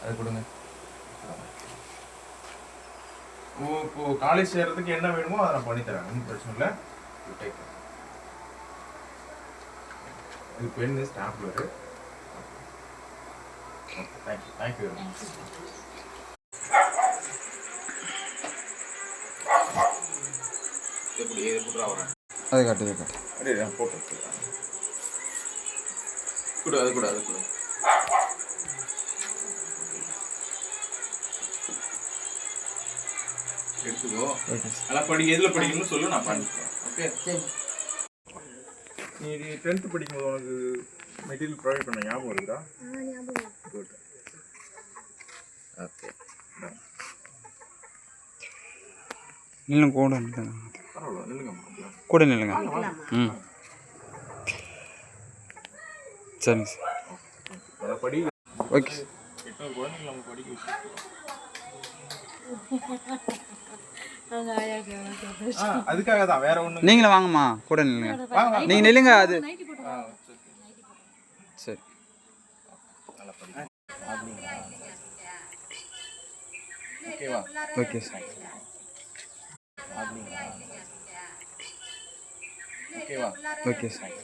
அது கொடுங்க. இப்போ காலேஜ் சேர்றதுக்கு என்ன வேணுமோ அதை நான் பண்ணித்தரேன், ஒன்றும் பிரச்சனை இல்லை. இது பென்னு, ஸ்டாப்லரு. தேங்க்யூ. அது காட்டு போட்டு கொடு, அது கூட எடுத்துக்கோ. அதெல்லாம் எதில் படிக்கணும்னு சொல்லு, நான் பண்ணிக்கிறேன். ஓகே. நீ 10th படிக்கும்போது உனக்கு மெட்டீரியல் ப்ரொவைட் பண்ண ஞாபகம் இருக்குதா? குட். ஓகே. நில்லுங்க, கூட பரவாயில்ல, நில்லுங்க. கூட நில்லுங்க. ம், சரிங்க சார். அதை படி. ஓகே. குழந்தைங்களை அவங்க படிக்க வச்சுருக்கோம். அதுக்காக தான், வேற ஒன்று. நீங்களும் வாங்கம்மா, கூட நில்லுங்க. நீங்கள் நில்லுங்க. அது சரி. ஓகேவா? Okay sir. ஓகேவா? Okay sir.